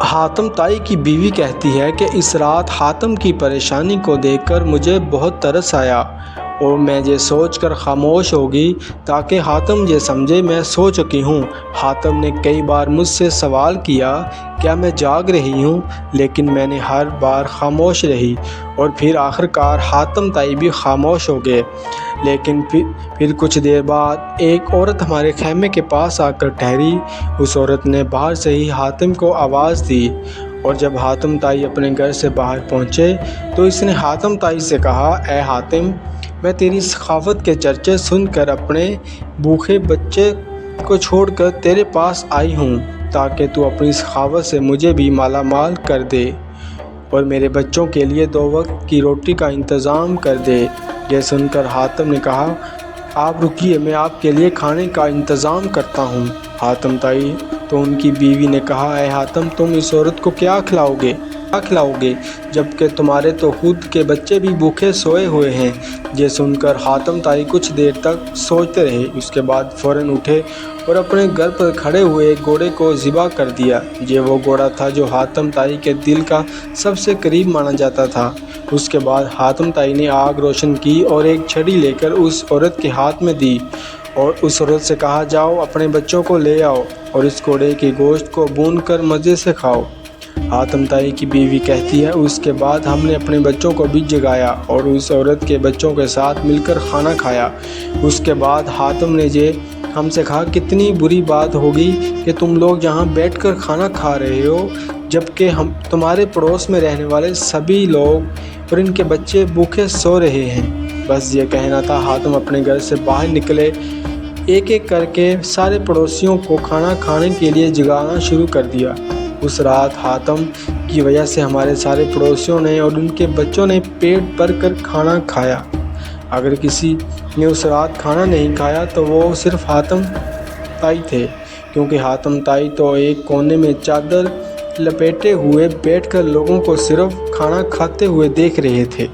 حاتم تائی کی بیوی کہتی ہے کہ اس رات حاتم کی پریشانی کو دیکھ کر مجھے بہت ترس آیا اور میں یہ سوچ کر خاموش ہو گئی تاکہ حاتم یہ سمجھے میں سو چکی ہوں۔ حاتم نے کئی بار مجھ سے سوال کیا کیا میں جاگ رہی ہوں، لیکن میں نے ہر بار خاموش رہی اور پھر آخرکار حاتم تائی بھی خاموش ہو گئے۔ لیکن پھر کچھ دیر بعد ایک عورت ہمارے خیمے کے پاس آ کر ٹھہری۔ اس عورت نے باہر سے ہی حاتم کو آواز دی اور جب حاتم تائی اپنے گھر سے باہر پہنچے تو اس نے حاتم تائی سے کہا، اے حاتم، میں تیری سخاوت کے چرچے سن کر اپنے بھوکے بچے کو چھوڑ کر تیرے پاس آئی ہوں تاکہ تو اپنی سخاوت سے مجھے بھی مالا مال کر دے اور میرے بچوں کے لیے 2 وقت کی روٹی کا انتظام کر دے۔ یہ سن کر حاتم نے کہا، آپ رکیے، میں آپ کے لیے کھانے کا انتظام کرتا ہوں۔ حاتم تائی تو ان کی بیوی نے کہا، اے حاتم، تم اس عورت کو کیا کھلاؤ گے جبکہ تمہارے تو خود کے بچے بھی بھوکے سوئے ہوئے ہیں۔ یہ سن کر حاتم تائی کچھ دیر تک سوچتے رہے، اس کے بعد فوراً اٹھے اور اپنے گھر پر کھڑے ہوئے ایک گھوڑے کو ذبح کر دیا۔ یہ وہ گھوڑا تھا جو حاتم تائی کے دل کا سب سے قریب مانا جاتا تھا۔ اس کے بعد حاتم تائی نے آگ روشن کی اور ایک چھڑی لے کر اس عورت کے ہاتھ میں دی اور اس عورت سے کہا، جاؤ اپنے بچوں کو لے آؤ اور اس گھوڑے کے گوشت کو بھون کر مزے سے کھاؤ۔ حاتم تائی کی بیوی کہتی ہے، اس کے بعد ہم نے اپنے بچوں کو بھی جگایا اور اس عورت کے بچوں کے ساتھ مل کر کھانا کھایا۔ اس کے بعد حاتم نے ہم سے کہا، کتنی بری بات ہوگی کہ تم لوگ یہاں بیٹھ کر کھانا کھا رہے ہو جبکہ تمہارے پڑوس میں رہنے والے سبھی لوگ اور ان کے بچے بھوکے سو رہے ہیں۔ بس یہ کہنا تھا، حاتم اپنے گھر سے باہر نکلے، ایک ایک کر کے سارے پڑوسیوں کو کھانا کھانے کے لیے جگانا شروع کر دیا۔ اس رات حاتم کی وجہ سے ہمارے سارے پڑوسیوں نے اور ان کے بچوں نے پیٹ بھر کر کھانا کھایا۔ اگر کسی نے اس رات کھانا نہیں کھایا تو وہ صرف حاتم تائی تھے، کیونکہ حاتم تائی تو ایک کونے میں چادر لپیٹے ہوئے بیٹھ کر لوگوں کو صرف کھانا کھاتے ہوئے دیکھ رہے تھے۔